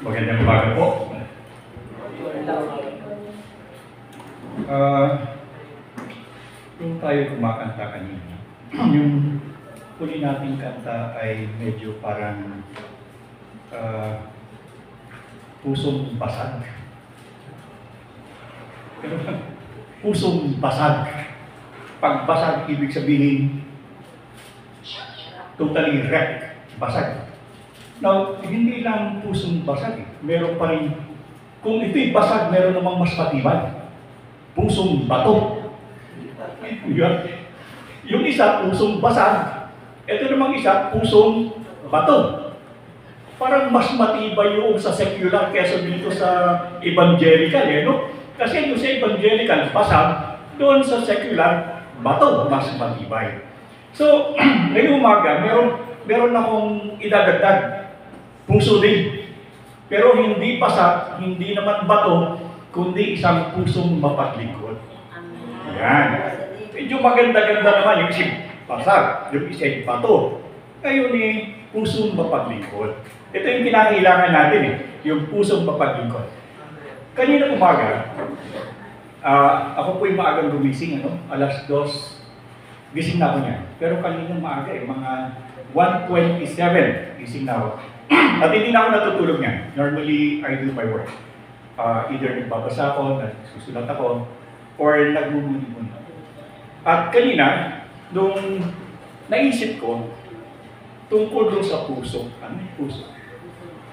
Magandang umaga po. Yung tayo kumakanta kanina, yung huli nating kanta ay medyo parang pusong basag. Pero pusong basag. Pag basag, ibig sabihin totally wrecked, basag. Now, hindi lang pusong basag. Meron pa rin, kung ito'y basag, meron namang mas matibay. Pusong bato. Yung isa, pusong basag. Ito namang isa, pusong bato. Parang mas matibay yung sa secular kesa dito sa evangelical, no? Kasi yung sa evangelical, basag, doon sa secular, bato, mas matibay. So, ngayong umaga, meron akong idadagdag. Puso din. Pero hindi basag, hindi naman bato, kundi isang pusong mapaglingkod. Yan. Medyo maganda-ganda naman yung isang basag, yung isang bato. Ngayon pusong mapaglingkod. Ito yung kinakailangan natin yung pusong mapaglingkod. Kanina umaga, ako po yung maagang gumising, alas 2, gising na ako niya. Pero kanina maaga mga 1:27, gising na ako. At hindi na ako natutulog niyan. Normally, I do my work. Either nagbabasa ako, nagsusulat ako, or nagmumuni-muni. At kanina, nung naisip ko, tungkol doon sa puso. Ano yung puso?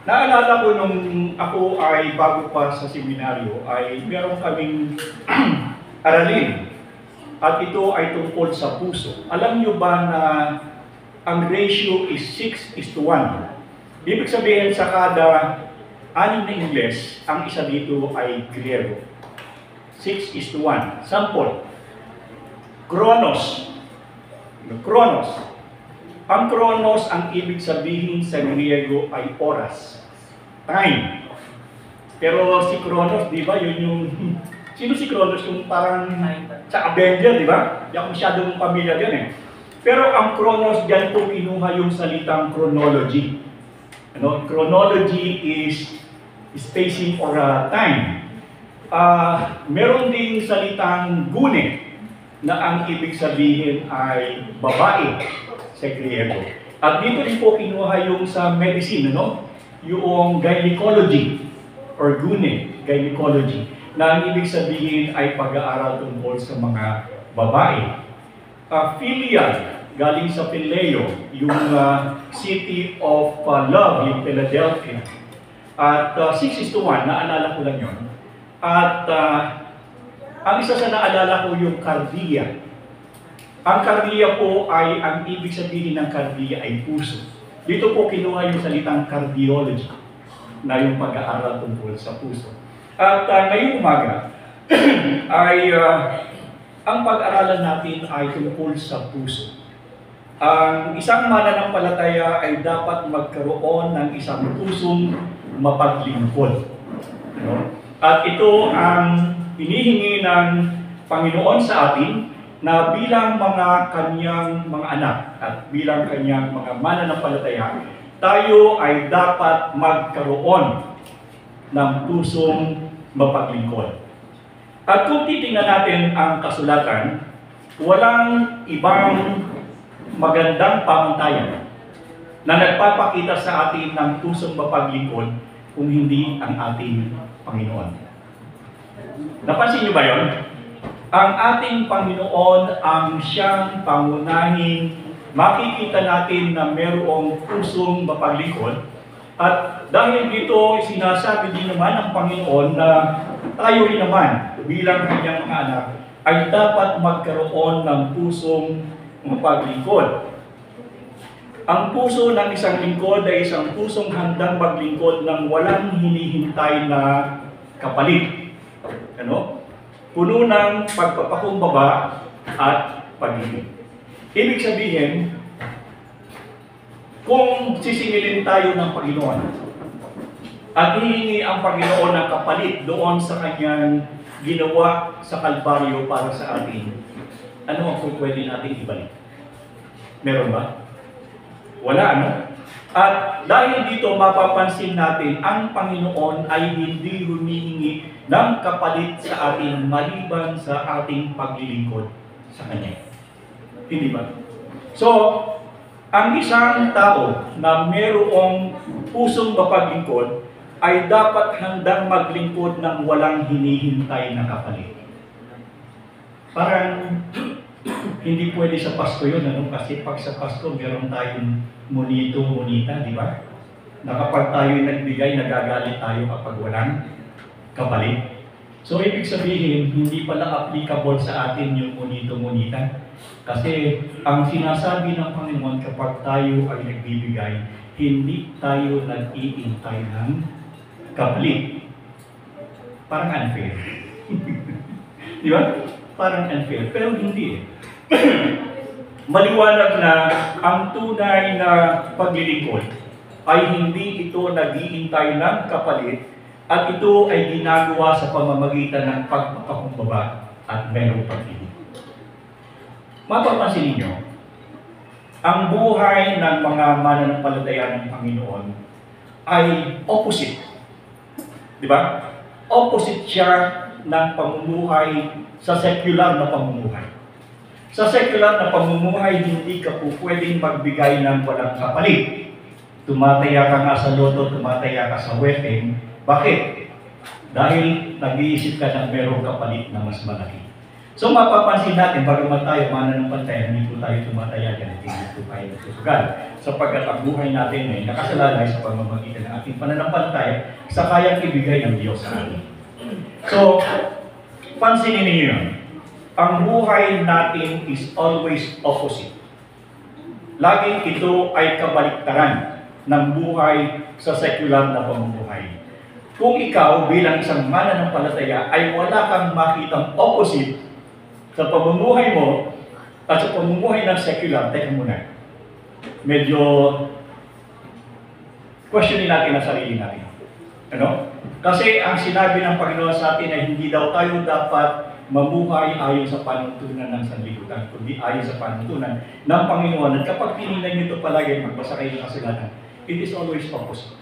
Naalala ko nung ako ay bago pa sa seminaryo, ay meron kaming aralin. At ito ay tungkol sa puso. Alam niyo ba na ang ratio is 6:1? Ibig sabihin sa kada 6 na Ingles, ang isa dito ay Griego. 6:1. Sample. Chronos. Chronos. Ang chronos, ang ibig sabihin sa Griego ay oras. Time. Pero si Chronos, di ba, yun yung... Sino si Chronos? Yung parang sa Avenger, di ba? Di ako masyadong pamilyar yan Pero ang chronos, dyan po kinuha yung salitang chronology. Chronology is spacing or time. Meron ding salitang gune na ang ibig sabihin ay babae sa Griego. At dito rin po kinuha yung sa medicine, yung gynecology or gune, gynecology, na ang ibig sabihin ay pag-aaral tungkol sa mga babae. Filial, galing sa Phileo, yung city of love in Philadelphia. At 6:1, naalala ko lang yun. At ang isa sa naalala ko yung cardia. Ang cardia po ay, ang ibig sabihin ng cardia ay puso. Dito po kinuha yung salitang cardiology, na yung pag-aaral tungkol sa puso. At ngayong umaga, ay ang pag-aralan natin ay tungkol sa puso. Ang isang mananampalataya ay dapat magkaroon ng isang pusong mapaglingkod. At ito ang hinihingi ng Panginoon sa atin na bilang mga kanyang mga anak at bilang kanyang mga mananampalataya, tayo ay dapat magkaroon ng pusong mapaglingkod. At kung titingnan natin ang kasulatan, walang ibang magandang pamantayan na nagpapakita sa atin ng pusong mapaglingkod kung hindi ang ating Panginoon. Napansin niyo ba yon? Ang ating Panginoon ang siyang pangunahing makikita natin na mayroong pusong mapaglingkod. At dahil dito, sinasabi din naman ng Panginoon na tayo rin naman bilang kanyang mga anak ay dapat magkaroon ng pusong mapaglingkod. Ang puso ng isang lingkod ay isang pusong handang maglingkod ng walang hinihintay na kapalit. Puno ng pagpapakumbaba at pag-ibig. Ibig sabihin, kung sisingilin tayo ng Panginoon at hihingi ang Panginoon ng kapalit doon sa kanyang ginawa sa Kalbaryo para sa atin, ano ang pwede natin ibalik? Meron ba? Wala, At dahil dito mapapansin natin, ang Panginoon ay hindi humihingi ng kapalit sa atin maliban sa ating paglilingkod sa Kanya. Hindi ba? So, ang isang tao na mayroong pusong mapaglingkod ay dapat handang maglingkod ng walang hinihintay na kapalit. Parang hindi pwede sa Pasko yun, ano? Kasi pag sa Pasko, meron tayong monita, di ba? Na kapag tayo nagbigay, nagagalit tayo kapag walang kapalit. So, ibig sabihin, hindi pala applicable sa atin yung monita. Kasi ang sinasabi ng Panginoon kapag tayo ay nagbibigay, hindi tayo nag-iintay ng kapalit. Parang unfair. Di ba? Parang unfair. Pero hindi eh. Maliwanag na ang tunay na paglilingkod ay hindi ito nag-iintay ng kapalit at ito ay ginagawa sa pamamagitan ng pagpapakumbaba at merong pag-ibig. Mapapansin ninyo, ang buhay ng mga mananampalataya ng Panginoon ay opposite. Di ba? Opposite siya ng pamumuhay sa secular na pamumuhay. Sa secular na pamumuhay, hindi ka po pwedeng magbigay ng walang kapalit. Tumataya ka nga sa loto, tumataya ka sa wedding. Bakit? Dahil nag-iisip ka ng merong kapalit na mas malaki. So mapapansin natin, bagamat tayo mananampalataya, hindi po tayo tumataya dyan, hindi po tayo nagsusugal. Sapagkat ang buhay natin ay nakasalalay sa pamamagitan ng ating pananampalataya sa kayang ibigay ng Diyos sa atin. So, pansinin niyo yun. Ang buhay natin is always opposite. Laging ito ay kabaliktaran ng buhay sa secular na pamumuhay. Kung ikaw bilang isang mananampalataya ay wala kang makitang opposite sa pamumuhay mo at sa pamumuhay ng secular, teka muna. Medyo questionin natin ang sarili natin. Ano? Kasi ang sinabi ng Panginoon sa atin ay hindi daw tayo dapat mamuhay ayon sa panuntunan ng sanlibutan, kundi ayon sa panuntunan ng Panginoon. At kapag tinignan nyo ito palagi, magbasa kayo ng kasulatan, it is always opposite.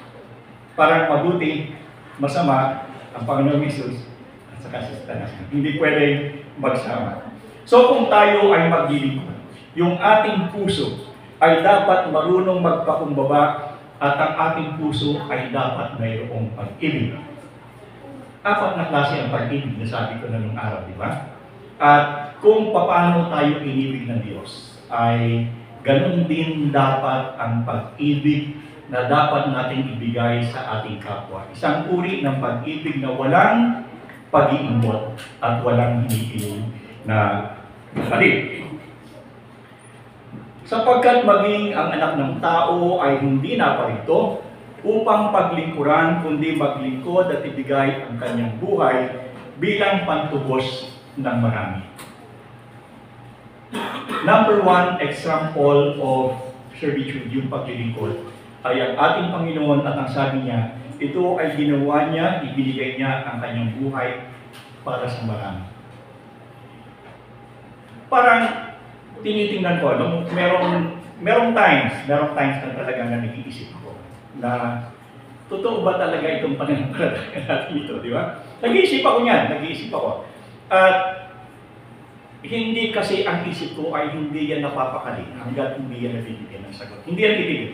Parang mabuti, masama, ang Panginoon Jesus at saka sa Satanas. Hindi pwedeng magsama. So kung tayo ay maglilingkod, yung ating puso ay dapat marunong magpakumbaba at ang ating puso ay dapat mayroong pag-ibig. Apat na klase ang pag-ibig na sabi ko na nung araw, di ba? At kung paano tayo inibig ng Diyos, ay ganun din dapat ang pag-ibig na dapat natin ibigay sa ating kapwa. Isang uri ng pag-ibig na walang pag-iimbot at walang hinihiling na kapalit. Sapagkat maging ang anak ng tao ay hindi naparito upang paglingkuran, kundi maglingkod at ibigay ang kanyang buhay bilang pantubos ng marami. Number one example of servitude, yung paglilingkod, ay ang ating Panginoon at ang sabi niya, ito ay ginawa niya, ibinigay niya ang kanyang buhay para sa marami. Parang tinitingnan ko, merong times na talaga na nag-iisip ko na totoo ba talaga itong pananampalataya natin ito, di ba? Nag-iisip ako niyan, At hindi kasi ang isip ko ay hindi yan napapakali hanggat hindi yan nabibigyan ng sagot. Hindi yan bibigyan.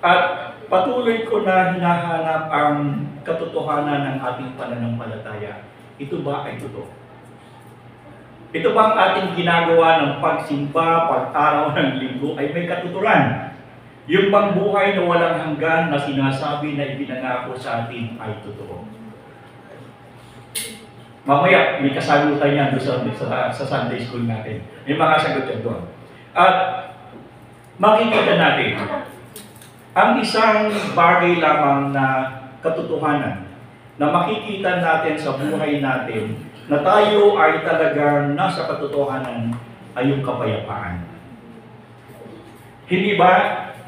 At patuloy ko na hinahanap ang katotohanan ng ating pananampalataya. Ito ba ay totoo? Ito ba ang ating ginagawa ng pagsimba, pag-araw ng linggo ay may katuturan? Yung bang buhay na walang hanggan na sinasabi na ibinangako sa atin ay totoo? Mamaya, may kasagutan yan sa Sunday school natin. May mga sagot yan doon. At makikita natin, ang isang bagay lamang na katotohanan na makikita natin sa buhay natin na tayo ay talagang nasa katotohanan ay yung kapayapaan. Hindi ba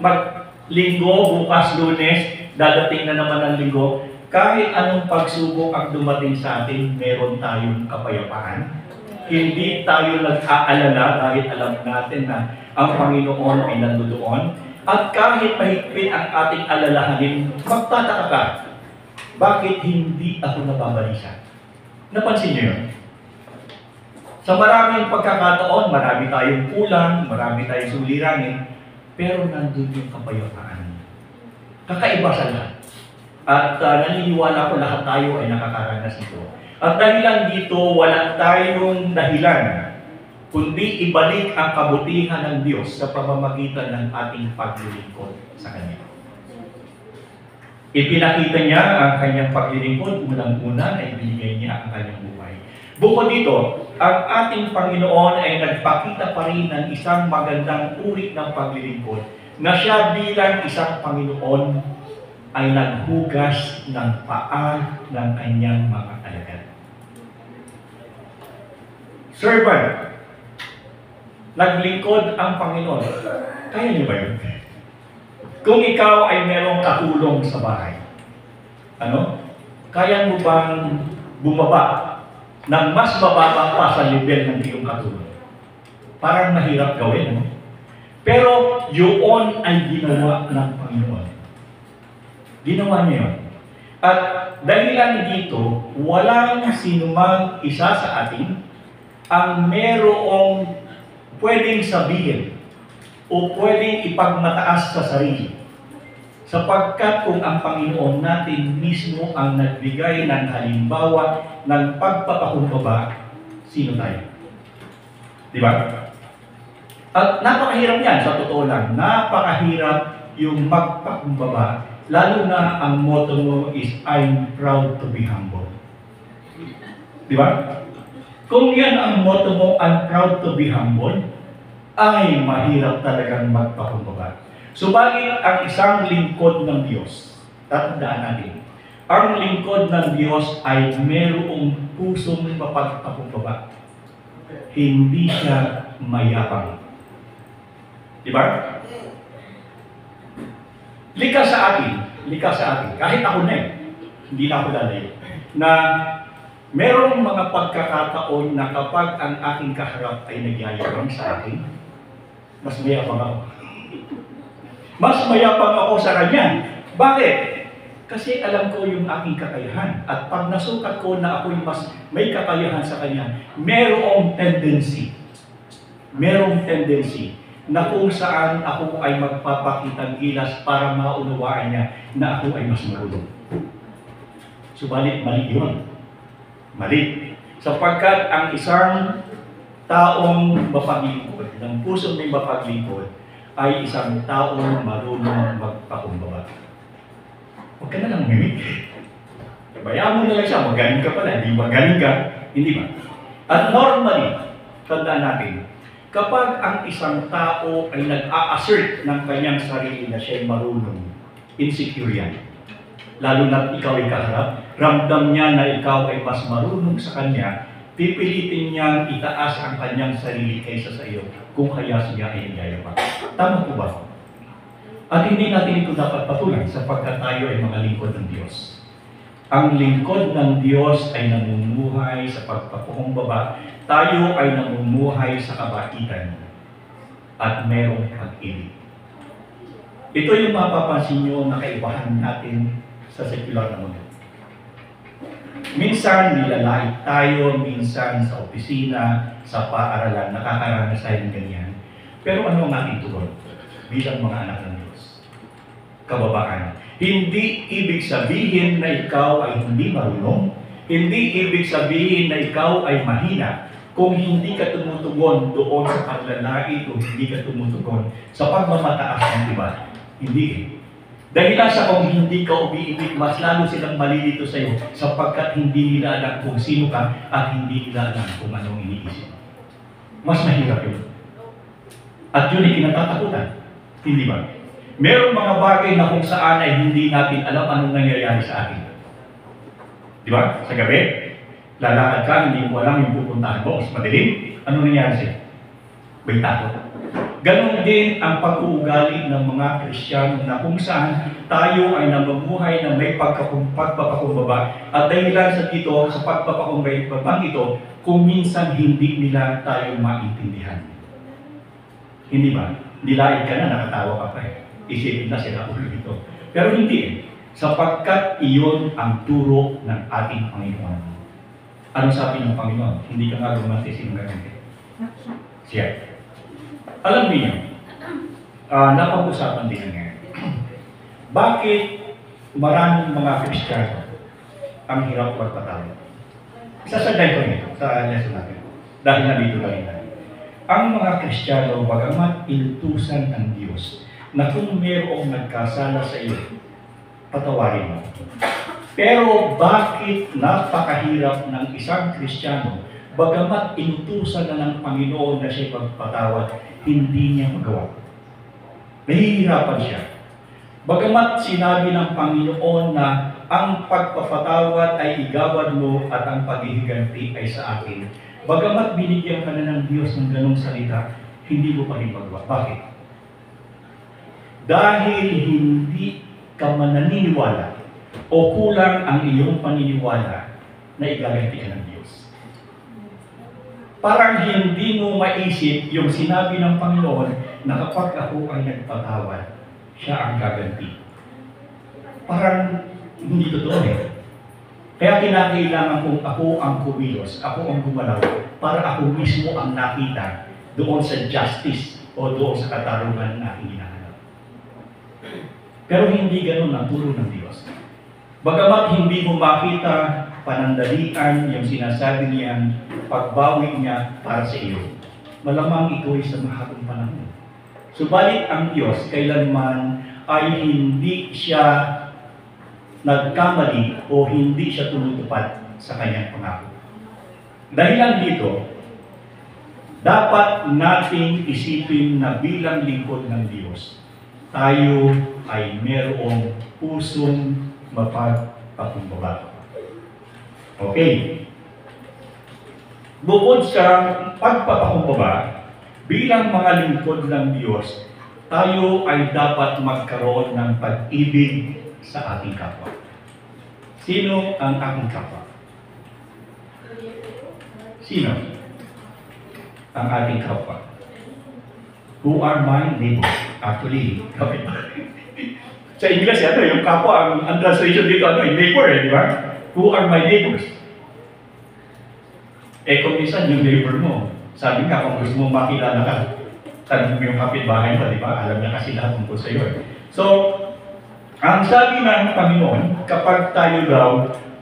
maglinggo, bukas Lunes, dadating na naman ang linggo, kahit anong pagsubok ang dumating sa atin, meron tayong kapayapaan. Hindi tayo nag-aalala dahil alam natin na ang Panginoon ay nandoon. At kahit mahigpit ang ating alalahanin, magtataka ka, bakit hindi ako nababalisa? Napansin niyo yun? Sa maraming pagkakataon, marami tayong kulang, marami tayong suliranin, pero nandun yung kapayapaan. Kakaiba sa lahat. At naniniwala ko lahat tayo ay nakakaranas ito. At dahilan dito, wala tayong dahilan, kundi ibalik ang kabutihan ng Diyos sa pamamagitan ng ating paglilingkod sa Kanya. Ipinakita niya ang kanyang paglilingkod, unang-una na ibinigay niya ang kanyang buhay. Bukod dito, ang ating Panginoon ay nagpakita pa rin ng isang magandang uri ng paglilingkod na siya bilang isang Panginoon ay naghugas ng paa ng kanyang mga alagad. Servant, naglingkod ang Panginoon. Kaya niyo ba yun? Kung ikaw ay merong katulong sa bahay, kaya mo bang bumaba ng mas mababa pa sa level ng iyong katulong? Parang mahirap gawin, no? Pero yun ay ginawa ng Panginoon. Ginawa niya yun. At dahilan dito, walang sinumang isa sa atin ang merong pwedeng sabihin o pwedeng ipagmataas sa sarili. Sapagkat kung ang Panginoon natin mismo ang nagbigay ng halimbawa ng pagpapakumbaba, sino tayo? Di ba? At napakahirap yan, sa totoo lang. Napakahirap yung magpakumbaba, lalo na ang motto mo is, I'm proud to be humble. Di ba? Kung yan ang motto mo, I'm proud to be humble, ay mahirap talagang magpakumbaba. Subalit ang isang lingkod ng Diyos, tatandaan natin, ang lingkod ng Diyos ay mayroong pusong mapagpakumbaba. Hindi siya mayabang. Diba? Likas sa atin, kahit ako na hindi na ako lalayo, na merong mga pagkakataon na kapag ang aking kaharap ay nagyayabang sa akin, mas mayabang ako. Mas mayabang ako sa kanya. Bakit? Kasi alam ko yung aking kakayahan. At pag nasukat ko na ako'y mas may kakayahan sa kanya, merong tendency na kung saan ako ay magpapakitang gilas para maunawaan niya na ako ay mas marunong. Subalit, mali yun. Mali. Sapagkat ang isang taong mapaglingkod, ng pusong may mapaglingkod, ay isang taong marunong magpakumbaba. Huwag ka na lang mimik. Bayaan mo na lang siya, magaling ka pala, hindi magaling ka, hindi ba? At normally, tandaan natin, kapag ang isang tao ay nag-a-assert ng kanyang sarili na siya'y marunong, insecure yan. Lalo na ikaw ay kaharap, ramdam niya na ikaw ay mas marunong sa kanya, pipilitin niyang itaas ang kanyang sarili kaysa sa iyo kung kaya siya ay nagyayabang. Tama po ba? At hindi natin ito dapat patulan sapagkat tayo ay mga lingkod ng Diyos. Ang lingkod ng Diyos ay namumuhay sa pagpapakumbaba. Tayo ay namumuhay sa kabaitan at merong pag-ibig. Ito yung mapapansin nyo na kaibahan natin sa sekular na mundo. Minsan nilalait tayo, minsan sa opisina, sa paaralan, nakakaranas tayo ng ganyan. Pero ano ang ating tugon bilang mga anak ng Diyos? Kababaan. Hindi ibig sabihin na ikaw ay hindi marunong, hindi ibig sabihin na ikaw ay mahina kung hindi ka tumutugon doon sa paglalait o hindi ka tumutugon sa pagmamataas ng iba. Hindi. Dahil sa kung hindi ka umiibig, mas lalo silang malilito sa iyo sapagkat hindi nila alam kung sino ka at hindi nila alam kung anong iniisip. Mas mahirap yun. At yun ay kinatatakutan. Hindi ba? Merong mga bagay na kung saan ay hindi natin alam anong nangyayari sa atin. Di ba? Sa gabi, lalakad ka, hindi mo alam yung pupuntahan mo. Mas madilim, anong nangyayari sa'yo? May takot. Ganon din ang pag-uugali ng mga Kristiyano na kung saan tayo ay namumuhay na may pagpapakumbaba. At dahilan sa dito, sa pagpapakumbabang ito, kung minsan hindi nila tayo maintindihan. Hindi ba? Nilain ka na, nakatawa ka pa eh. isipin na sila ulo ito. Pero hindi eh. Sapagkat iyon ang turo ng ating Panginoon. Anong sabi ng Panginoon? Hindi ka nga gumanti, sino gaganti? Siya. Alam niyo, napag-usapan din ngayon. Bakit maraming mga Kristiyano ang hirap magpatawad? Sasagay ko nito sa lesson natin. Dahil nandito lang natin. Ang mga Kristiyano, bagamat inutusan ng Diyos na kung mayroong nagkasala sa iyo, patawarin mo. Pero bakit napakahirap ng isang Kristiyano, bagamat inutusan na ng Panginoon na siya magpatawad, hindi niya magawa? Nahihirapan siya. Bagamat sinabi ng Panginoon na ang pagpapatawad ay igawad mo at ang paghihiganti ay sa akin, bagamat binigyan ka na ng Diyos ng ganong salita, hindi mo pa rin magawa. Bakit? Dahil hindi ka mananiniwala o kulang ang iyong paniniwala na igaganti ka ng Diyos. Parang hindi mo maisip yung sinabi ng Panginoon na kapag ako ay nagpatawad, siya ang gaganti. Parang hindi totoo eh. Kaya kinakailangan kung ako ang kumilos, ako ang gumalaw, para ako mismo ang nakita doon sa justice o doon sa katarungan na aking hinahanap. Pero hindi ganun ang turo ng Diyos. Bagamat hindi mo makita panandalian yung sinasabi niyang pagbawi niya para sa iyo, malamang ito ay sa mahabang panahon. Subalit ang Diyos kailanman ay hindi siya nagkamali o hindi siya tumutupad sa kanyang pangako. Dahilan dito, dapat nating isipin na bilang lingkod ng Diyos, tayo ay merong pusong mapagpakumbaba. Okay. Bukod sa pagpapakumbaba, bilang mga lingkod ng Diyos, tayo ay dapat magkaroon ng pag-ibig sa ating kapwa. Sino ang aking kapwa? Sino ang ating kapwa? Who are my neighbors? Actually, kapitbahay. Sa English, yung kapwa, ang translation dito, neighbor, di ba? Who are my neighbors? Kung minsan yung neighbor mo, sabi ka, kung gusto mo makilala ka, tanong mo yung kapitbahay mo, di ba? Alam niya kasi lahat tungkol sa iyo. So, ang sabi ng Panginoon, kapag tayo daw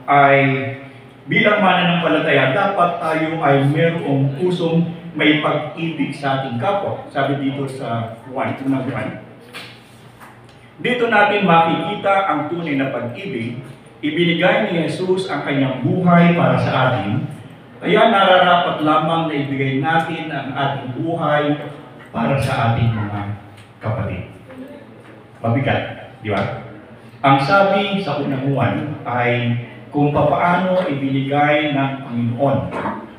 ay bilang mananampalataya, dapat tayo ay mayroong pusong may pag-ibig sa ating kapwa. Sabi dito sa 1, unang 1. Dito natin makikita ang tunay na pag-ibig. Ibinigay ni Jesus ang kanyang buhay para sa atin. Kaya nararapat lamang na ibigay natin ang ating buhay para sa ating mga kapatid. Mabigat, di ba? Ang sabi sa unang 1 ay kung papaano ibinigay ng Panginoon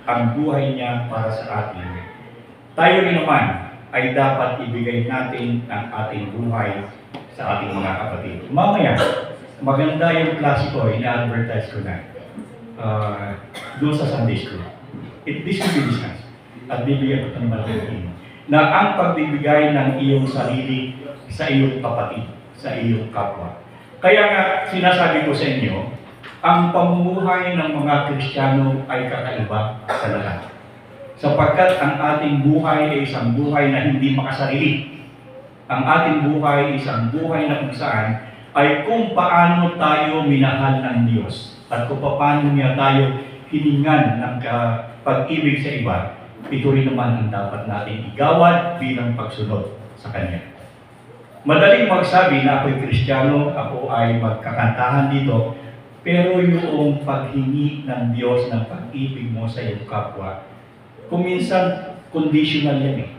ang buhay niya para sa atin. Tayo rin naman ay dapat ibigay natin ang ating buhay sa ating mga kapatid. Mamaya, maganda yung klase ko, ina-advertise ko na doon sa Sunday School. This will be discussed. At bibigyan ko ito ng malaking na ang pagbibigay ng iyong sarili sa iyong kapatid, sa iyong kapwa. Kaya nga, sinasabi ko sa inyo, ang pamumuhay ng mga Kristiyano ay kakaiba sa lahat. Sapagkat ang ating buhay ay isang buhay na hindi makasarili. Ang ating buhay ay isang buhay na kung saan ay kung paano tayo minahal ng Diyos at kung paano niya tayo hiningan ng pag-ibig sa iba, ito rin naman ang dapat natin igawad bilang pagsunod sa Kanya. Madaling magsabi na ako'y Kristiyano, ako ay magkakantahan dito, pero yung paghingi ng Diyos ng pag-ibig mo sa iyong kapwa, kung minsan, conditional yan eh.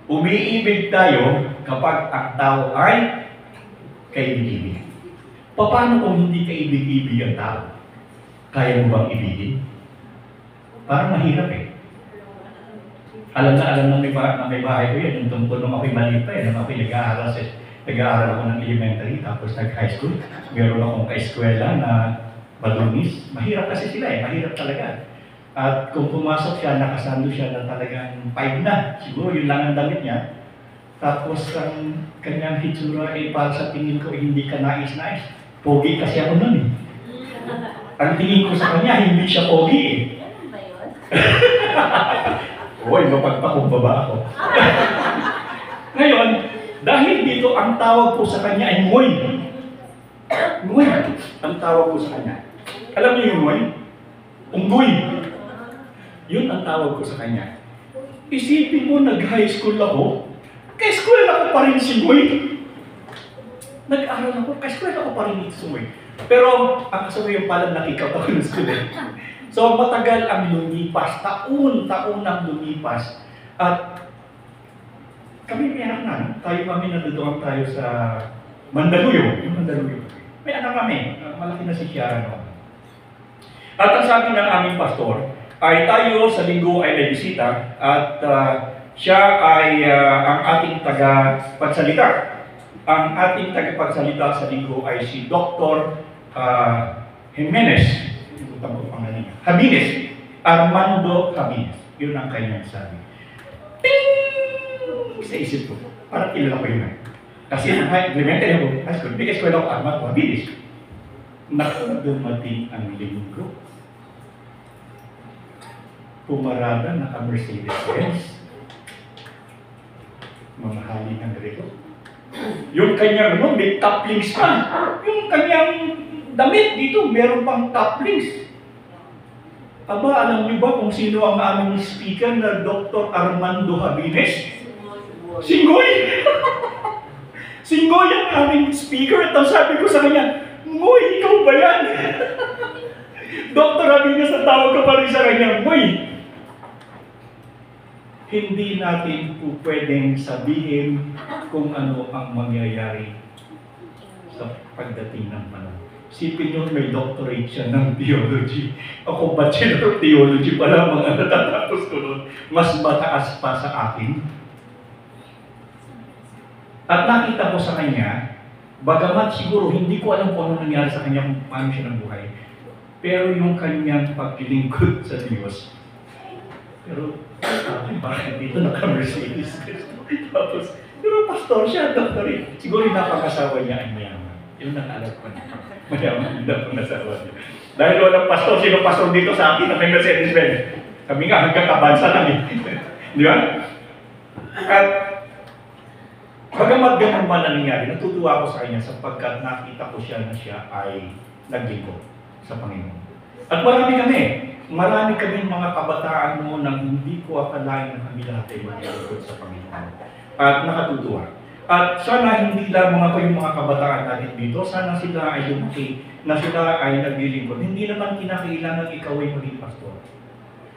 Umiibig tayo kapag ang tao ay kaibig-ibig. Paano kung hindi kaibig-ibig ang tao? Kaya mo bang ibigin? Parang mahirap eh. Alam na may bahay ko yan. Yung tungkol nung ako'y maliit pa nung ako'y nag-aaral ako ng elementary, tapos nag-high school. Meron akong ka-eskwela na madungis. Mahirap kasi sila eh. Mahirap talaga. At kung pumasok siya, nakasando siya na talagang 5 na. Siguro yun lang ang damit niya. Tapos ang kanyang hitsura ay para sa tingin ko hindi ka nais-nais. Pogi kasi ako nun eh. Ang tingin ko sa kanya, hindi siya pogi eh. Ganun ba yun? Uy, mapagpakumbaba ako. Ngayon, dahil dito ang tawag ko sa kanya ay Ngoy. Ngoy, ang tawag ko sa kanya. Alam niyo yung Ngoy? Unggoy. Yun ang tawag ko sa kanya. Isipin mo, nag-high school ako. Ka-school ako pa rin si Ngoy. Nag-aaral ako, ka-school ako pa rin si Ngoy. Pero, ang kasabi yung pala nakikaw ako ng school eh. So, matagal ang lumipas. Taon-taon ang lumipas. At kami may anak na. Kami nandoon tayo sa Mandaluyong. Yung Mandaluyong. May anak kami. Malaki na si Kiara noon. At ang sabi ng aming pastor, ay tayo sa linggo ay may bisita at siya ay ang ating tagapagsalita. Ang ating tagapagsalita sa linggo ay si Dr. Jimenez. Habines. Armando Habines. Yun ang kanyang sabi. Ting! Sa isip ko. Parang kilala ko yun. Kasi elementary ako. High school. Biggest ko ako Armando Habines. Dumating ang linggo. Pumarada, naka-Mercedes-Benz. Mamahalin ang relo. Yung kanyang may couplings pa. Yung kanyang damit dito, meron pang couplings. Aba, alam niyo ba kung sino ang aming speaker na Dr. Armando Habines? Singgoy! Singgoy ang aming speaker at ang sabi ko sa kanya, Ngoy, ikaw ba yan? Dr. Habines, ang tawag ka pa rin sa kanya, Ngoy! Hindi natin po pwedeng sabihin kung ano ang mangyayari sa pagdating ng panahon. Sipin nyo, may doctorate siya ng theology. Ako, bachelor of theology pala mga natatapos ko nun. Mas mataas pa sa akin. At nakita ko sa kanya, bagamat siguro hindi ko alam kung ano nangyari sa kanya, kung paano siya nabuhay. Pero yung kanyang paglilingkod sa Diyos, pero bakit dito naka-Mercedes? Tapos, pero pastor siya, doctorate. Siguro yung napakasawa niya ay mayaman. Yung nakalag ko na. Mayaman, hindi ako nasawa niya. Dahil walang pastor, sino pastor dito sa akin na may Mercedes-Benz? Kami nga, hanggang kabansa lang eh. Di ba? At, bagamat ganun man na nangyari, natutuwa ako sa kanya sapagkat nakita ko siya na siya ay naglingkod sa Panginoon. At marami kaming mga kabataan noon na hindi ko akalain na kami lahat ay maglingkod sa Panginoon. At nakatutuwa. At sana hindi lamang ako yung mga kabataan natin dito, sana sila ay lumaki na sila ay naglilingkod. Hindi naman kinakailangan ikaw ay maging pastor.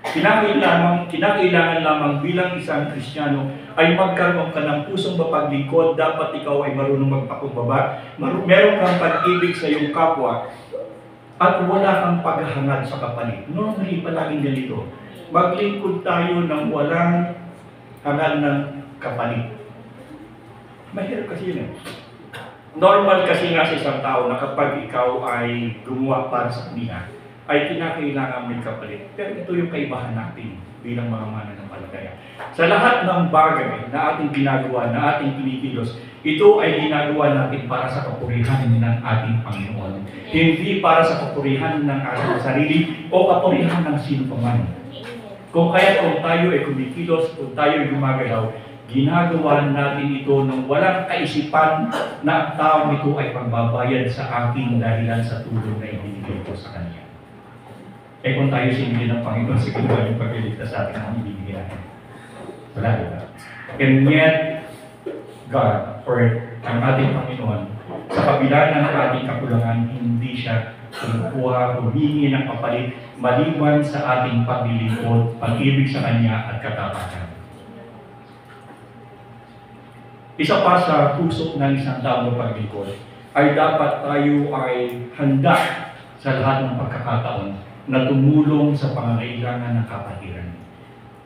Kinakailangan lamang bilang isang Kristiyano ay magkaroon ka ng pusong mapaglingkod. Dapat ikaw ay marunong magpakumbaba, meron kang pag-ibig sa iyong kapwa, at wala kang paghahangad sa kapalit. Normally, palaging ganito. Maglingkod tayo ng walang hangad ng kapalit. Mahirap kasi yun eh. Normal kasi nga sa isang tao na kapag ikaw ay gumawa para sa kanila, ay kinakailangan may kapalit. Pero ito yung kaibahan natin bilang mga mananampalataya. Sa lahat ng bagay na ating ginagawa, na ating pinikilos, ito ay ginagawa natin para sa kapurihan ng ating Panginoon. Hindi para sa kapurihan ng ating sarili o kapurihan ng sino paman. Kung tayo ay kumikilos, kung tayo ay gumagalaw, ginagawa natin ito ng walang kaisipan na ang taong ito ay pagbabayad sa ating dahilan sa tulong na ibinigay ko sa Kanya. Eh kung tayo sinigil ng Panginoon, siguro yung pagliligtas sa atin ang ibibigay natin. Wala, diba? And yet, God, or ang ating Panginoon, sa kabila ng ating kakulangan, hindi siya humingi ng kapalit maliban sa ating paglilingkod, pag-ibig sa Kanya at katapatan. Isa pa sa puso ng isang taong paglingkod ay dapat tayo ay handa sa lahat ng pagkakataon na tumulong sa pangangailangan ng kapatiran.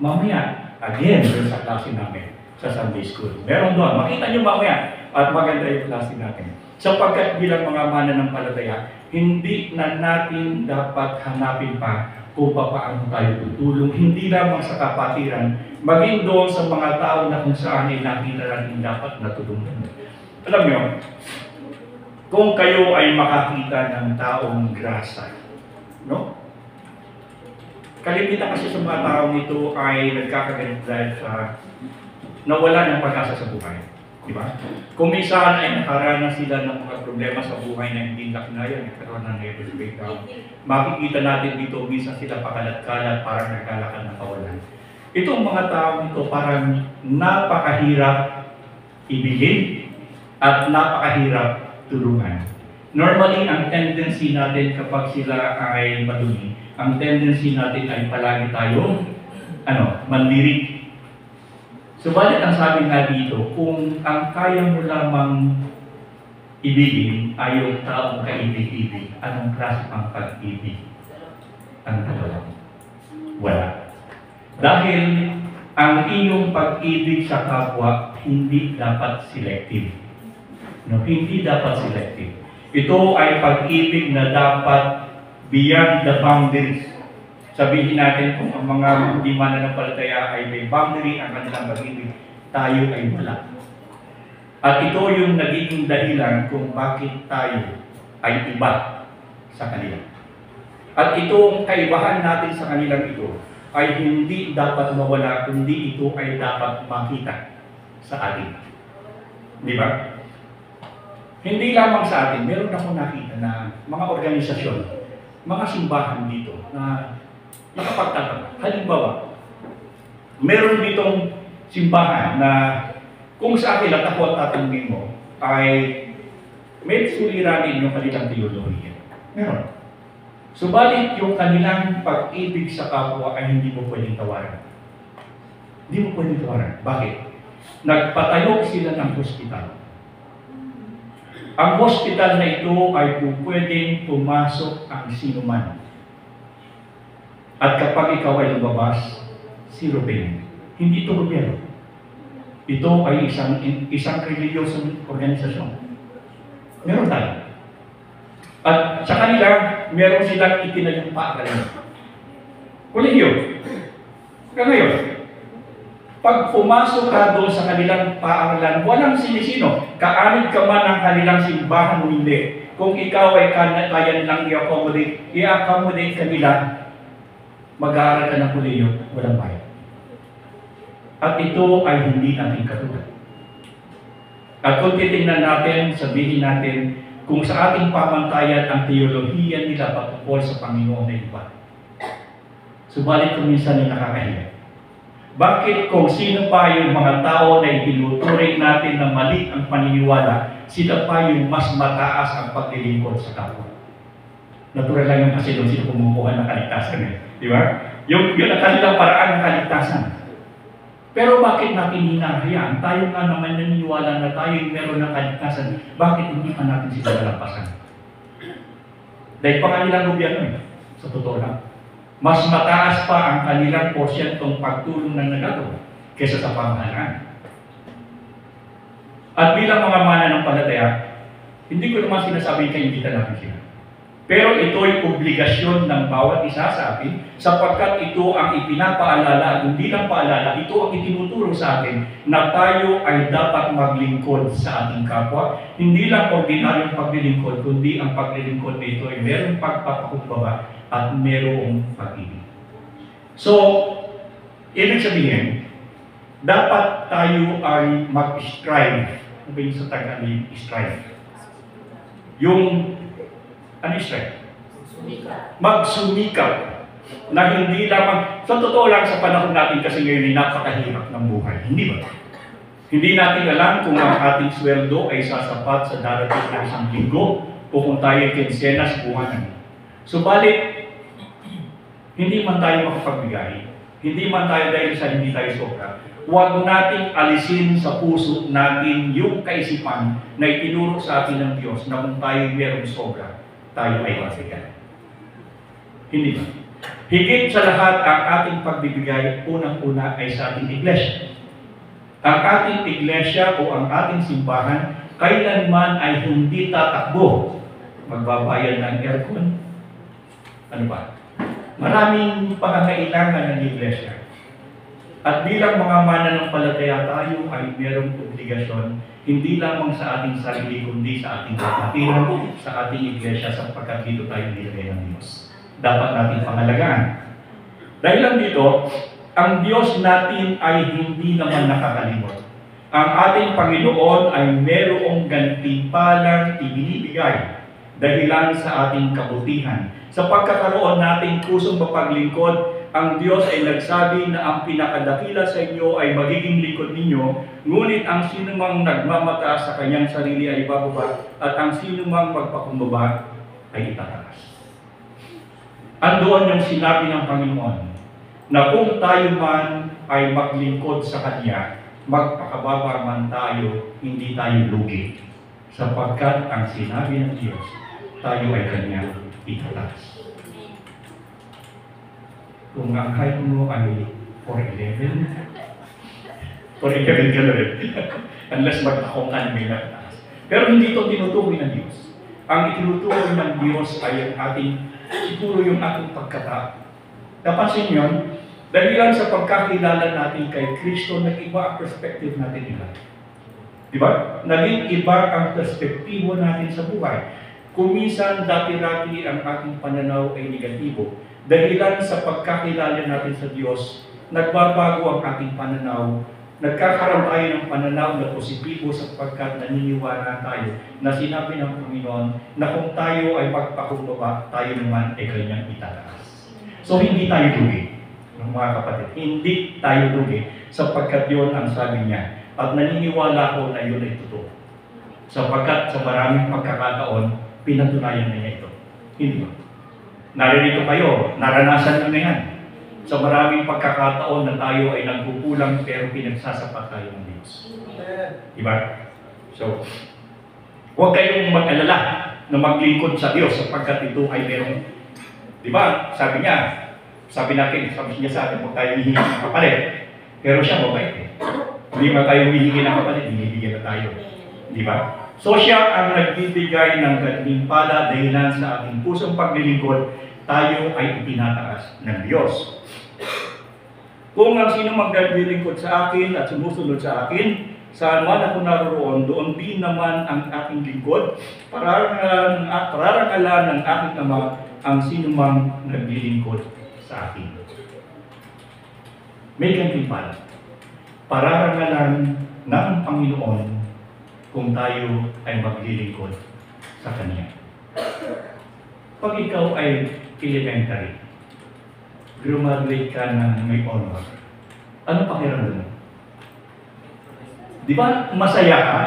Mamaya, again, sa klase namin, sa Sunday School. Meron doon, makita nyo mamaya, at maganda yung klase natin. Sapagkat bilang mga mananampalataya, hindi na natin dapat hanapin pa kung paano tayo tutulong, hindi lamang sa kapatiran, maging doon sa mga tao na kung saan ay nakita natin dapat natulungan. Alam nyo, kung kayo ay makakita ng taong grasa, no? Kalimitan kasi sa mga taong ito ay nagkakaganit dahil sa nawala ng pag-asa sa buhay. Di ba? Kung minsan ay nakaranas sila ng mga problema sa buhay na hindi nakinayan, nagkaroon ng nervous breakdown, makikita natin dito, minsan sila pakalat-kalat, parang nagkalakad ng kawalan. Itong mga taong ito parang napakahirap ibigin at napakahirap tulungan. Normally, ang tendency natin kapag sila ay madumi, ang tendency natin ay palagi tayo, manlirik. Subalit ang sabi nga dito, kung ang kaya mo lamang ibigin ay yung taong kaibig-ibig, anong klase pang pag-ibig ang dalawa? Wala. Dahil ang iyong pag-ibig sa kapwa, hindi dapat selective. No, hindi dapat selective. Ito ay pag-ibig na dapat beyond the boundaries. Sabihin natin kung ang mga hindi mananampalataya ay may boundary ang kanilang pag-ibig, tayo ay wala. At ito yung nagiging dahilan kung bakit tayo ay iba sa kanila. At itong kaibahan natin sa kanilang ito ay hindi dapat mawala, kundi ito ay dapat makita sa atin. Di ba? Hindi lamang sa atin, meron akong nakita na mga organisasyon, mga simbahan dito na nakapagtataka. Halimbawa, meron ditong simbahan na kung sa akin at ako at tatanungin mo ay may suliranin yung kanilang teolohiya. Meron. Subalit yung kanilang pag-ibig sa kapwa ay hindi mo pwedeng tawaran. Hindi mo pwedeng tawaran. Bakit? Nagpatayo sila ng hospital. Ang hospital na ito ay pwedeng pumasok ang sinuman. At kapag ikaw ay lumabas, zero payment. Hindi ito gobyerno. Ito ay isang reliyosong organisasyon. Meron tayo. At sa kanila, meron silang itinayong paaralan. Kolehiyo. Ngayon, pag pumasok ka doon sa kanilang paaralan, walang sinisino. Kaanid ka man ang kanilang simbahan o hindi. Kung ikaw ay kaya nilang i-accommodate kanila, mag-aaral ka ng kolehiyo, walang bayad. At ito ay hindi natin katulad. At kung titingnan natin, sabihin natin, kung sa ating pamantayan ang teolohiya nila patungkol sa Panginoon ay iba. Subalit kung minsan ay nakakahiya. Bakit kung sino pa yung mga tao na itinuturing natin na mali ang paniniwala, sila pa yung mas mataas ang paglilingkod sa kapwa? Natural lang yung kasi doon sino kumukuha ng kaligtasan. Di ba? Yung ang kanilang paraan ng kaligtasan. Pero bakit natin hinahayaan? Tayo nga naman naniniwala na tayo yung meron ng kaligtasan. Bakit hindi pa natin sila nalampasan? Dahil pa kanilang gobyerno sa totoo lang. Mas mataas pa ang kanilang porsyentong pagtulong ng nagagawa kaysa sa pamahalaan. At bilang mga mananampalataya, hindi ko naman sinasabing kainditan natin sila. Pero ito'y obligasyon ng bawat isa sa atin sapagkat ito ang ipinapaalala at hindi lang paalala, ito ang itinuturo sa atin na tayo ay dapat maglingkod sa ating kapwa. Hindi lang ordinaryong paglilingkod, kundi ang paglilingkod na ito ay merong pagpapakumbaba at merong pag-ibig. So, ibig sabihin, dapat tayo ay mag-strive. Ano ba yung sa Tagalog? Strive. Yung ano strive? Magsumikap. Na hindi lamang, sa totoo lang sa panahon natin kasi ngayon ay napakahirap ng buhay. Hindi ba? Hindi natin alam kung ang ating sweldo ay sasapat sa darating na isang linggo o kung tayo kinsenas buwanan. Subalit, hindi man tayo makapagbigay, hindi man tayo dahil sa hindi tayo sobra, huwag nating alisin sa puso natin yung kaisipan na itinuro sa atin ng Diyos na kung tayo mayroong sobra, tayo ay masigan. Hindi ba? Higit sa lahat ang ating pagbibigay, unang-una ay sa ating iglesia. Ang ating iglesia o ang ating simbahan, kailanman ay hindi tatakbo. Magbabayad ng aircon. Ano ba? Maraming pangangailangan ng iglesia. At bilang mga mananampalataya tayo ay merong obligasyon hindi lamang sa ating sarili kundi sa ating kapatiran, sa ating iglesia sapagkat dito tayo nilagay ng Diyos. Dapat natin pangalagaan. Dahil lang dito, ang Diyos natin ay hindi naman nakakalimot. Ang ating Panginoon ay merong gantimpalang ibinibigay dahilan sa ating kabutihan. Sa pagkakaroon nating pusong mapaglingkod, ang Diyos ay nagsabi na ang pinakadakila sa inyo ay magiging lingkod ninyo, ngunit ang sinumang nagmamataas sa kanyang sarili ay ibababa, at ang sinumang magpakumbaba ay itataas. Andoon yung sinabi ng Panginoon na kung tayo man ay maglingkod sa Kanya, magpakababa man tayo, hindi tayo lugi. Sapagkat ang sinabi ng Diyos, tayo ay Kanyang itataas. Kung ang height mo ay 4'11", 4'11" ka na rin. Unless magtakong ka na may nataas. Pero hindi ito tinutukoy ng Diyos. Ang itinutukoy ng Diyos ay ang ating, siguro yung ating pagkatao. Napansin yun, dahilan sa pagkakilala natin kay Kristo, nag-iba ang perspective natin iba. Diba? Naging iba ang perspektibo natin sa buhay. Kung minsan dati-dati ang ating pananaw ay negatibo, dahilan sa pagkakilala natin sa Diyos, nagbabago ang ating pananaw, nagkakaroon tayo ng pananaw na positibo sapagkat naniniwala tayo na sinabi ng Panginoon na kung tayo ay magpakumbaba, tayo naman ay Kanyang itataas. So hindi tayo lugi, mga kapatid, hindi tayo lugi sapagkat yun ang sabi niya. At naniniwala ko na yun ay totoo. Sapagkat sa maraming pagkakataon, pinatunayan na niya ito. Hindi ba? Naririto kayo, naranasan nyo na yan. Sa maraming pagkakataon na tayo ay nagkukulang pero pinagsasapat tayo ng Diyos. Diba? So, huwag kayong mag-alala na maglingkod sa Diyos sapagkat ito ay merong, diba? Sabi natin, sabi niya sa atin, huwag tayo hihingi ng kapalit. Pero siya mabait eh. Hindi ba tayo hihingi ng kapalit, hinibigyan na tayo. Diba? So siya ang nagbibigay ng gantimpala dahilan sa ating pusong paglilingkod, tayo ay itinataas ng Diyos. Kung ang sino maglilingkod sa akin at sumusunod sa akin, saan man ako naroon, doon din naman ang aking lingkod, pararangalan ng aking Ama ang sino mang naglilingkod sa akin. May gantimpala. Pararangalan ng Panginoon kung tayo ay maglilingkod sa Kanya. Pag ikaw ay elementary, graduate ka na may honor, ano pakiramdam mo? Di ba masaya ka?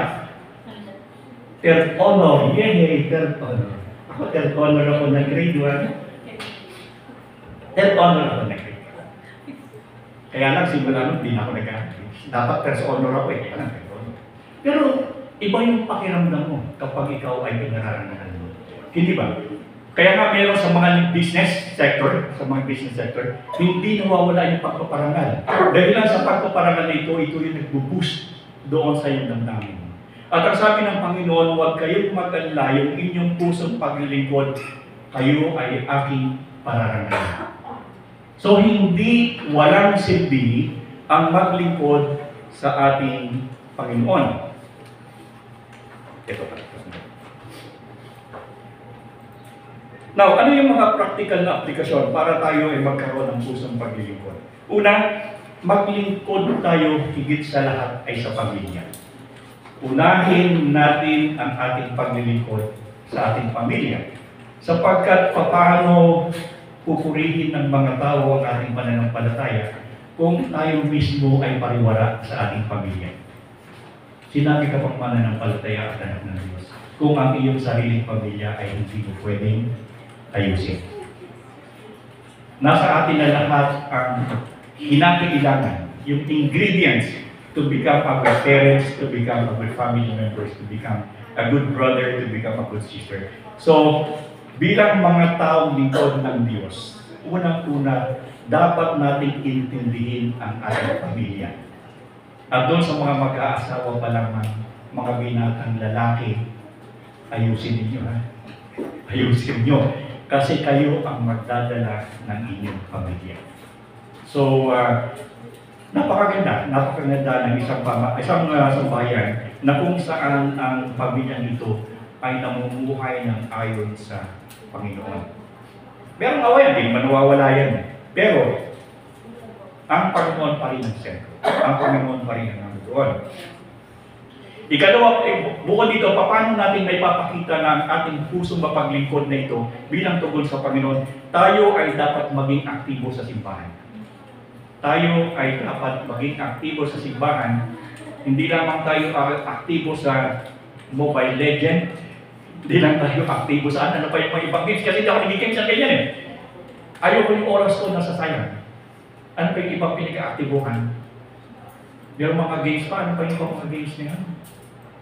Third honor, yay, third honor. Ako third honor ako na grade 1. Third honor ako na grade 1. Kaya lang simula nun, di na ako nag-grade. Dapat first honor ako eh. Pero iba yung pakiramdam mo kapag ikaw ay pinararangalan mo. Hindi ba? Kaya nga meron sa mga business sector, hindi nawawala yung pagpaparangal. Dahil lang sa pagpaparangal na ito yung nagbo-boost doon sa iyong damdamin. At ang sabi ng Panginoon, huwag kayong mag-alala, yung inyong pusong paglilingkod, kayo ay aking pararangal. So hindi walang silbi ang maglingkod sa ating Panginoon. Ito pa. Now, ano yung mga practical na aplikasyon para tayo ay magkaroon ng pusong paglilingkod? Una, maglingkod tayo higit sa lahat ay sa pamilya. Unahin natin ang ating paglilingkod sa ating pamilya. Sapagkat paano pupurihin ng mga tao ang ating pananampalataya kung tayo mismo ay pariwara sa ating pamilya. Sinabi ka pang mananampalataya at anak ng Diyos kung ang iyong sariling pamilya ay hindi mo pwedeng ayusin. Nasa atin na lahat ang kinakailangan, yung ingredients to become a good parents, to become a good family members, to become a good brother, to become a good sister. So, bilang mga taong lingkod ng Diyos, unang-una, dapat nating intindihin ang ating pamilya. At doon sa mga mag-aasawa pa lamang, mga binatang lalaki, ayusin ninyo ha. Ayusin nyo. Kasi kayo ang magdadala ng inyong pamilya. So, napakaganda ng isang sambahayan na kung saan ang pamilyang ito ay namumuhay ng ayon sa Panginoon. Merong awayan, hindi man nawawala yan. Pero, ang Panginoon pa rin ang sentro. Ang Panginoon pa rin ang nandoon. Ikalawa, bukod dito, paano natin may papakita ng ating pusong mapaglingkod na ito bilang tugon sa Panginoon? Tayo ay dapat maging aktibo sa simbahan. Tayo ay dapat maging aktibo sa simbahan. Hindi lamang tayo aktibo sa Mobile Legend. Hindi lang tayo aktibo sa ano pa yung mga ibang games. Kasi hindi ako nag-games sa ganyan eh. Ayaw ko yung oras ko nasasayang. Ano pa yung ibang pinag-aaktibuhan? Meron mga games pa. Ano pa yung mga games na yan?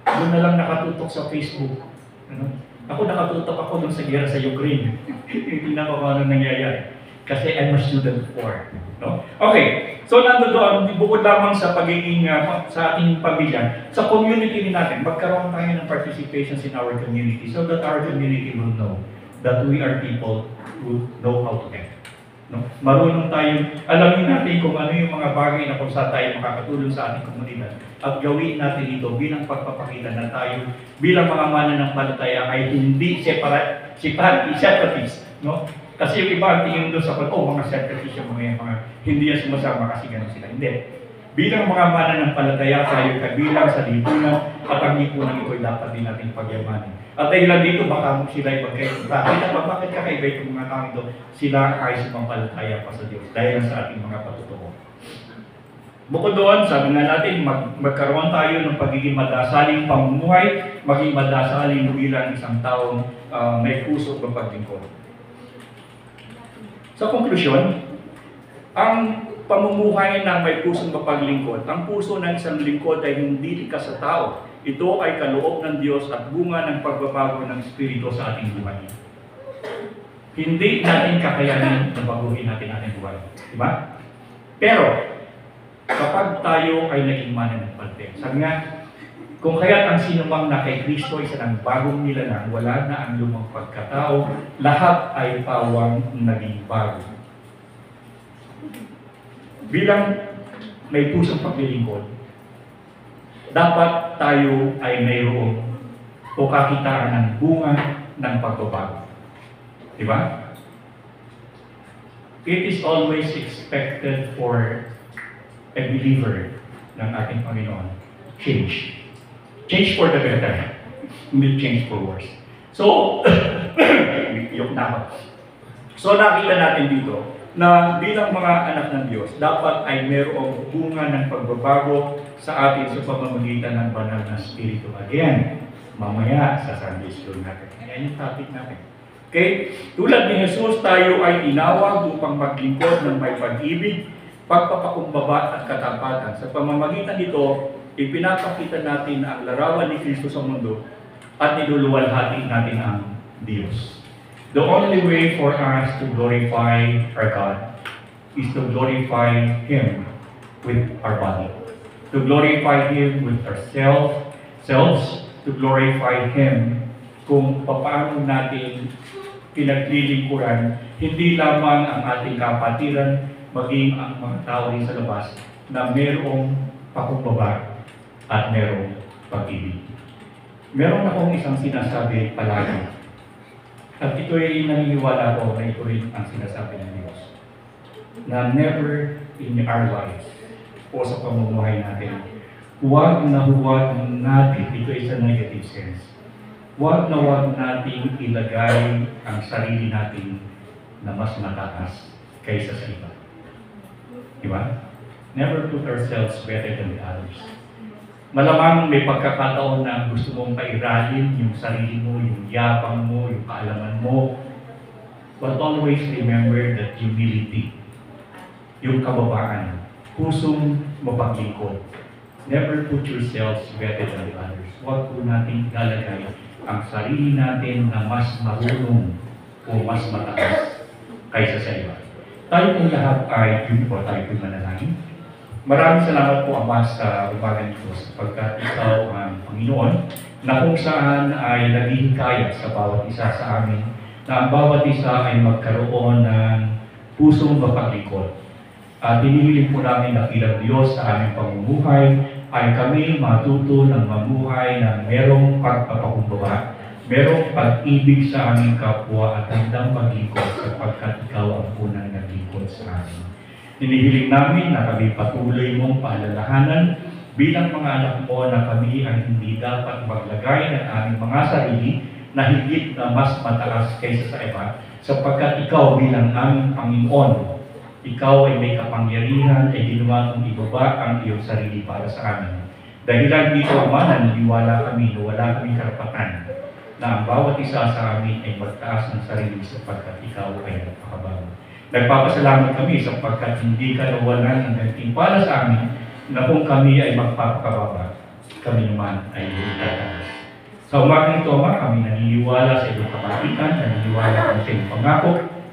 Doon na lang nakatutok sa Facebook. Ano? Ako nakatutok ako doon sa gera sa Ukraine. Hindi na ako ano nangyayari. Kasi I'm a student before. No? Okay. So nandoon, bukod lamang sa pagiging sa ating pamilya, sa community natin, magkaroon tayo ng participations in our community so that our community will know that we are people who know how to help. No? Marunong tayo, alamin natin kung ano yung mga bagay na kung saan tayo makakatulong sa ating komunidad at gawin natin ito bilang pagpapakita na tayo bilang mga mananampalataya ay hindi separatist. No? Kasi yung iba ang tingin doon sa mga separatist yung mga hindi yan sumasama kasi gano'n sila. Hindi. Bilang mga mananampalataya tayo kabilang sa lipunan at ang lipunan ito ay dapat din natin pagyamanin. At dahil dito baka sila ay magkaiba. Bakit kakaiba itong mga tao ito? Sila ay sumampalataya pa sa Diyos dahil sa ating mga patutuo. Bukod doon, sabi nga natin, magkaroon tayo ng pagiging madasaling pamumuhay, maging madasaling bilang isang taong may puso ng paglingkod. Sa konklusyon, ang pamumuhay na may pusong mapaglingkod, ang puso ng isang lingkod ay hindi likas sa tao. Ito ay kaloob ng Diyos at bunga ng pagbabago ng Espiritu sa ating buhay. Hindi natin kakayanin na baguhin natin ating buhay. Diba? Pero, kapag tayo ay naging mananampalataya, sabi nga, kung kaya't ang sinumang na kay Kristo ay isang bagong nilalang, wala na ang lumang pagkatao, lahat ay pawang naging bago. Bilang may pusong paglilingkod, dapat tayo ay mayroong o kakitaan ng bunga ng pagbabago. Diba? It is always expected for a believer ng ating Panginoon. Change. Change for the better. Hindi change for worse. So, yung na. So, nakita natin dito na bilang mga anak ng Diyos, dapat ay mayroong bunga ng pagbabago sa atin sa pamamagitan ng banal na Espiritu. Again, mamaya sa Sunday School natin. Yan yung topic natin. Okay? Tulad ni Jesus, tayo ay tinawag upang maglingkod ng may pag-ibig, pagpapakumbaba at katapatan. Sa pamamagitan nito, ipinapakita natin na ang larawan ni Kristo sa mundo at niluluwalhati natin ang Diyos. The only way for us to glorify our God is to glorify Him with our body. To glorify Him with ourselves, to glorify Him kung paano natin pinaglilingkuran, hindi lamang ang ating kapatiran, maging ang mga tao rin sa labas na mayroong pakumbaba at mayroong pag-ibig. Meron akong isang sinasabi palagi. At ito ay naniniwala ko na ito rin ang sinasabi ng Diyos. Na never in our lives o sa pamumuhay natin, huwag natin, ito ay sa negative sense, huwag natin ilagay ang sarili natin na mas mataas kaysa sa iba. Diba? Never put ourselves better than the others. Malamang may pagkakataon na gusto mong pairalin yung sarili mo, yung yapang mo, yung kaalaman mo. But always remember that humility, yung kababaan, pusong mapaglingkod. Never put yourselves better than the others. Huwag po natin ilalagay ang sarili natin na mas marunong o mas mataas kaysa sa iba. Tayo pong lahat ay yun po, tayo pong manalangin. Maraming salamat po, Ama, sa umagang ito sapagkat ikaw ang Panginoon na kung saan ay naghihikayat sa bawat isa sa amin na ang bawat isa ay magkaroon ng pusong mapaglingkod. At hinihiling po namin na bilang Diyos sa aming pamumuhay ay kami matuto ng mamuhay ng merong pagpapakumbaba, merong pag-ibig sa aming kapwa at handang maglingkod sapagkat ikaw ang unang naglingkod sa amin. Hinihiling namin na kami patuloy mong paalalahanan bilang mga anak mo na kami ay hindi dapat maglagay ng aming mga sarili na higit na mas mataas kaysa sa iba sapagkat ikaw bilang aming Panginoon, ikaw ay may kapangyarihan ay ginawa mong ibaba ang iyong sarili para sa amin. Dahilan dito, Ama, naniniwala kami na wala kaming karapatan na ang bawat isa sa amin ay magtaas ng sarili sapagkat ikaw ay napakabago. Nagpapasalamat kami sapagkat hindi ka nawalan ng gantimpala sa amin na kung kami ay magpapakababa, kami naman ay tataas. Sa umagang ito, Ama, kami naniniwala sa iyong kapatikan, naniniwala kami sa iyong pangako,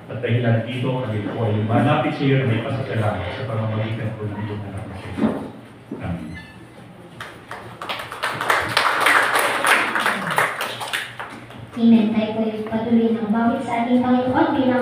at dahilan dito, kami po ay lumalapit sa iyo na may pasasalamat sa pamamagitan ko ng iyong anak na siya. Amen. Amen. Tayo po ay patuloy ng bawit sa ating Panginoon bilang